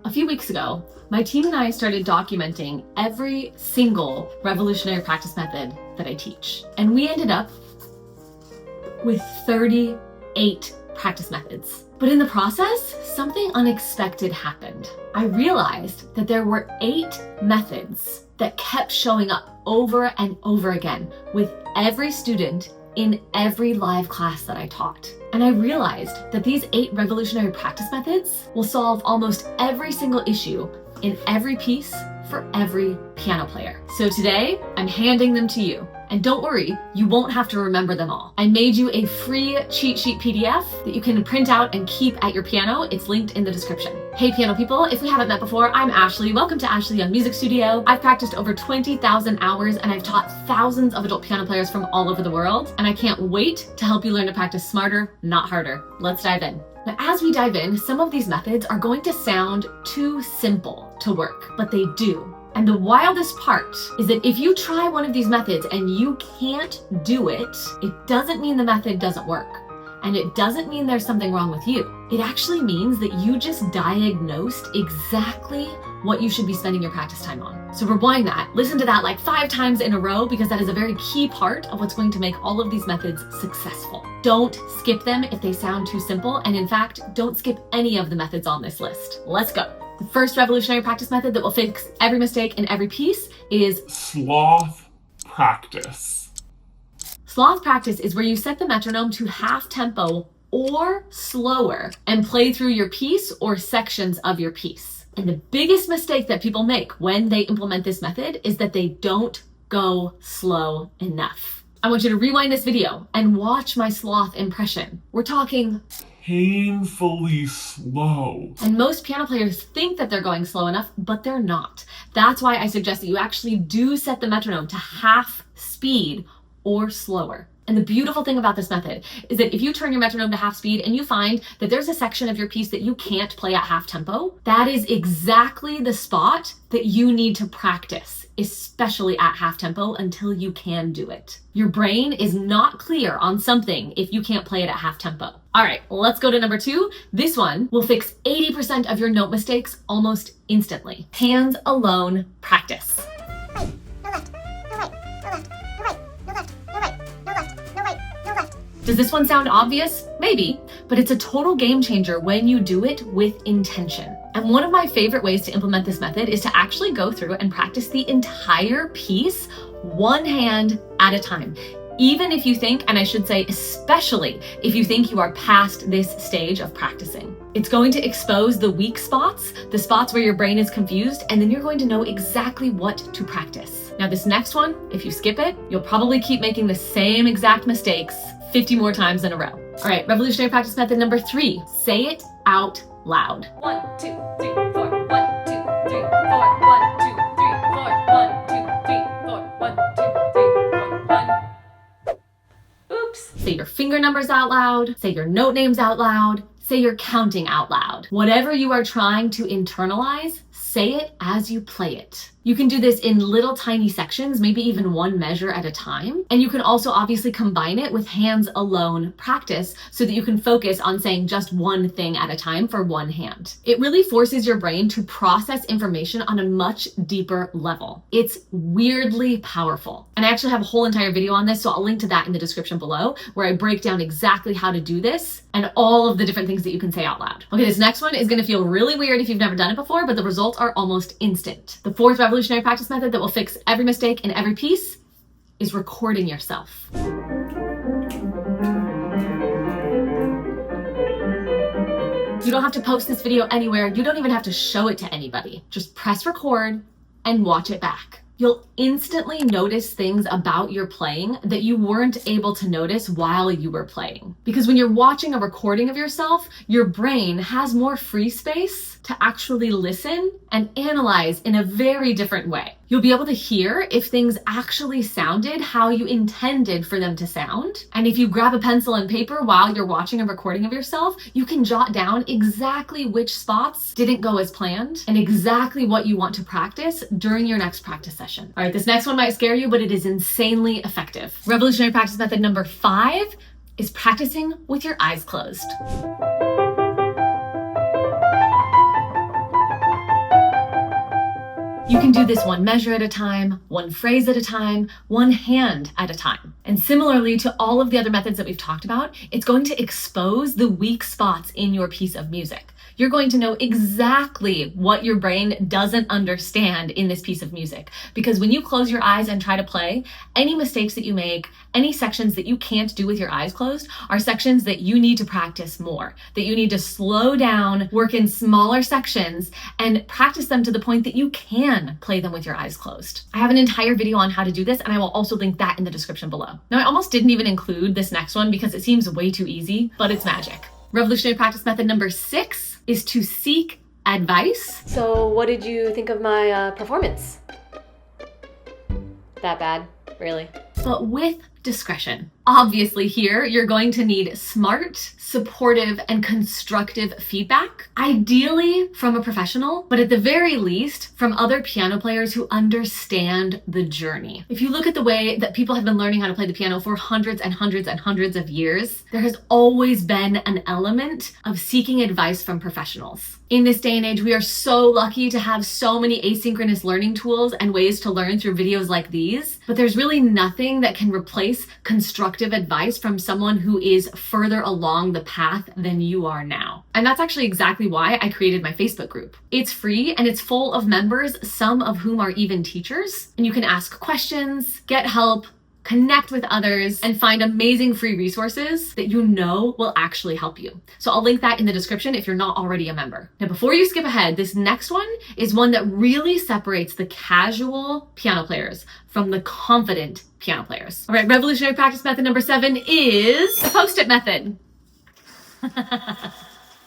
A few weeks ago, my team and I started documenting every single revolutionary practice method that I teach. And we ended up with 38 practice methods. But in the process, something unexpected happened. I realized that there were 8 methods that kept showing up over and over again with every student in every live class that I taught. And I realized that these 8 revolutionary practice methods will solve almost every single issue in every piece for every piano player. So today, I'm handing them to you. And don't worry, you won't have to remember them all. I made you a free cheat sheet PDF that you can print out and keep at your piano. It's linked in the description. Hey piano people, if we haven't met before, I'm Ashlee. Welcome to Ashlee Young Music Studio. I've practiced over 20,000 hours and I've taught thousands of adult piano players from all over the world. And I can't wait to help you learn to practice smarter, not harder. Let's dive in. Now, as we dive in, some of these methods are going to sound too simple to work, but they do. And the wildest part is that if you try one of these methods and you can't do it, it doesn't mean the method doesn't work. And it doesn't mean there's something wrong with you. It actually means that you just diagnosed exactly what you should be spending your practice time on. So rewind that, listen to that like 5 times in a row, because that is a very key part of what's going to make all of these methods successful. Don't skip them if they sound too simple. And in fact, don't skip any of the methods on this list. Let's go. The first revolutionary practice method that will fix every mistake in every piece is sloth practice. Sloth practice is where you set the metronome to half tempo or slower and play through your piece or sections of your piece. And the biggest mistake that people make when they implement this method is that they don't go slow enough. I want you to rewind this video and watch my sloth impression. We're talking painfully slow. And most piano players think that they're going slow enough, but they're not. That's why I suggest that you actually do set the metronome to half speed or slower. And the beautiful thing about this method is that if you turn your metronome to half speed and you find that there's a section of your piece that you can't play at half tempo, that is exactly the spot that you need to practice, especially at half tempo, until you can do it. Your brain is not clear on something if you can't play it at half tempo. All right, let's go to number 2. This one will fix 80% of your note mistakes almost instantly. Hands alone practice. Does this one sound obvious? Maybe, but it's a total game changer when you do it with intention. And one of my favorite ways to implement this method is to actually go through and practice the entire piece one hand at a time. Even if you think, and I should say especially if you think you are past this stage of practicing. It's going to expose the weak spots, the spots where your brain is confused, and then you're going to know exactly what to practice. Now this next one, if you skip it, you'll probably keep making the same exact mistakes 50 more times in a row. All right, revolutionary practice method number 3, say it out loud. 1, 2, 3, 4, 1, 2, 3, 4, 1, 2, 3, 4, 1, 2, 3, 4, 1, 2, 3, 4, 1. Oops. Say your finger numbers out loud, say your note names out loud, say your counting out loud. Whatever you are trying to internalize, say it as you play it. You can do this in little tiny sections, maybe even one measure at a time. And you can also obviously combine it with hands alone practice so that you can focus on saying just one thing at a time for one hand. It really forces your brain to process information on a much deeper level. It's weirdly powerful. And I actually have a whole entire video on this, so I'll link to that in the description below, where I break down exactly how to do this and all of the different things that you can say out loud. Okay, this next one is gonna feel really weird if you've never done it before, but the results are almost instant. The 4th revolutionary practice method that will fix every mistake in every piece is recording yourself. You don't have to post this video anywhere. You don't even have to show it to anybody. Just press record and watch it back. You'll instantly notice things about your playing that you weren't able to notice while you were playing. Because when you're watching a recording of yourself, your brain has more free space to actually listen and analyze in a very different way. You'll be able to hear if things actually sounded how you intended for them to sound. And if you grab a pencil and paper while you're watching a recording of yourself, you can jot down exactly which spots didn't go as planned and exactly what you want to practice during your next practice session. All right, this next one might scare you, but it is insanely effective. Revolutionary practice method number 5 is practicing with your eyes closed. You can do this one measure at a time, one phrase at a time, one hand at a time. And similarly to all of the other methods that we've talked about, it's going to expose the weak spots in your piece of music. You're going to know exactly what your brain doesn't understand in this piece of music. Because when you close your eyes and try to play, any mistakes that you make, any sections that you can't do with your eyes closed are sections that you need to practice more, that you need to slow down, work in smaller sections, and practice them to the point that you can play them with your eyes closed. I have an entire video on how to do this, and I will also link that in the description below. Now, I almost didn't even include this next one because it seems way too easy, but it's magic. Revolutionary practice method number 6 is to seek advice. So what did you think of my performance? That bad, really? But with discretion. Obviously here, you're going to need smart, supportive, and constructive feedback, ideally from a professional, but at the very least from other piano players who understand the journey. If you look at the way that people have been learning how to play the piano for hundreds and hundreds and hundreds of years, there has always been an element of seeking advice from professionals. In this day and age, we are so lucky to have so many asynchronous learning tools and ways to learn through videos like these, but there's really nothing that can replace constructive advice from someone who is further along the path than you are now. And that's actually exactly why I created my Facebook group. It's free and it's full of members, some of whom are even teachers, and you can ask questions, get help, connect with others, and find amazing free resources that you know will actually help you. So I'll link that in the description if you're not already a member. Now, before you skip ahead, this next one is one that really separates the casual piano players from the confident piano players. All right, revolutionary practice method number 7 is the post-it method.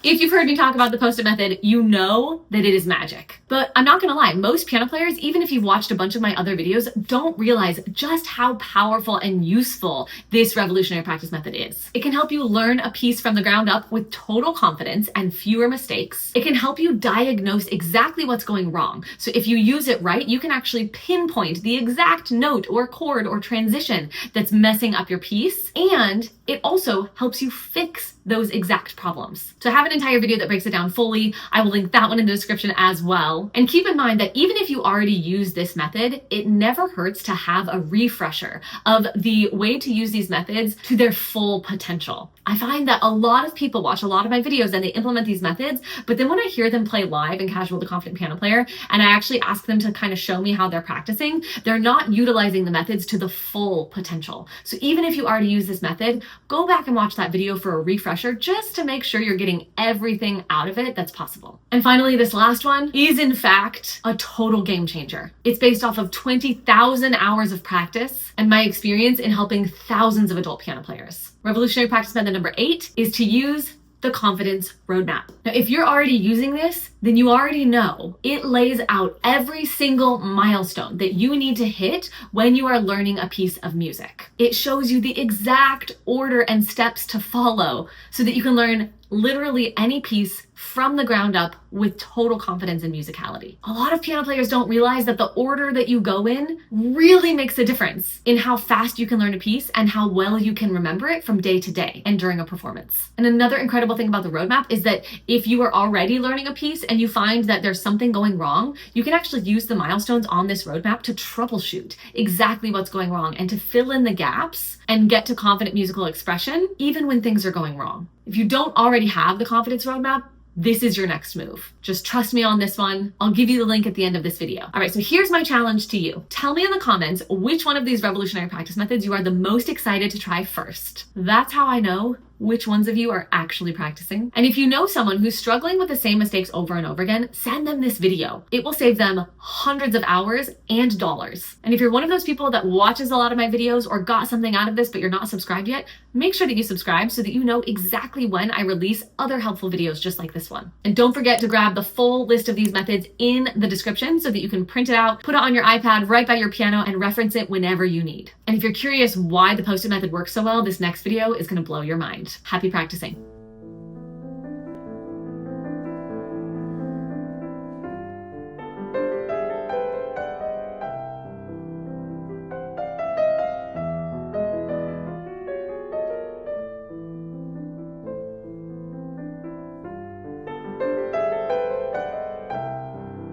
If you've heard me talk about the post-it method, you know that it is magic. But I'm not gonna lie, most piano players, even if you've watched a bunch of my other videos, don't realize just how powerful and useful this revolutionary practice method is. It can help you learn a piece from the ground up with total confidence and fewer mistakes. It can help you diagnose exactly what's going wrong. So if you use it right, you can actually pinpoint the exact note or chord or transition that's messing up your piece. And it also helps you fix those exact problems. So I have an entire video that breaks it down fully. I will link that one in the description as well. And keep in mind that even if you already use this method, it never hurts to have a refresher of the way to use these methods to their full potential. I find that a lot of people watch a lot of my videos and they implement these methods, but then when I hear them play live in Casual to Confident Piano Player, and I actually ask them to kind of show me how they're practicing, they're not utilizing the methods to the full potential. So even if you already use this method, go back and watch that video for a refresher just to make sure you're getting everything out of it that's possible. And finally, this last one is in fact a total game changer. It's based off of 20,000 hours of practice and my experience in helping thousands of adult piano players. Revolutionary practice method number 8 is to use the confidence roadmap. Now, if you're already using this, then you already know it lays out every single milestone that you need to hit when you are learning a piece of music. It shows you the exact order and steps to follow so that you can learn literally any piece from the ground up with total confidence and musicality. A lot of piano players don't realize that the order that you go in really makes a difference in how fast you can learn a piece and how well you can remember it from day to day and during a performance. And another incredible thing about the roadmap is that if you are already learning a piece and you find that there's something going wrong, you can actually use the milestones on this roadmap to troubleshoot exactly what's going wrong and to fill in the gaps and get to confident musical expression even when things are going wrong. If you don't already have the confidence roadmap, this is your next move. Just trust me on this one. I'll give you the link at the end of this video. All right, so here's my challenge to you. Tell me in the comments which one of these revolutionary practice methods you are the most excited to try first. That's how I know which ones of you are actually practicing. And if you know someone who's struggling with the same mistakes over and over again, send them this video. It will save them hundreds of hours and dollars. And if you're one of those people that watches a lot of my videos or got something out of this, but you're not subscribed yet, make sure that you subscribe so that you know exactly when I release other helpful videos just like this one. And don't forget to grab the full list of these methods in the description so that you can print it out, put it on your iPad right by your piano, and reference it whenever you need. And if you're curious why the post-it method works so well, this next video is going to blow your mind. Happy practicing.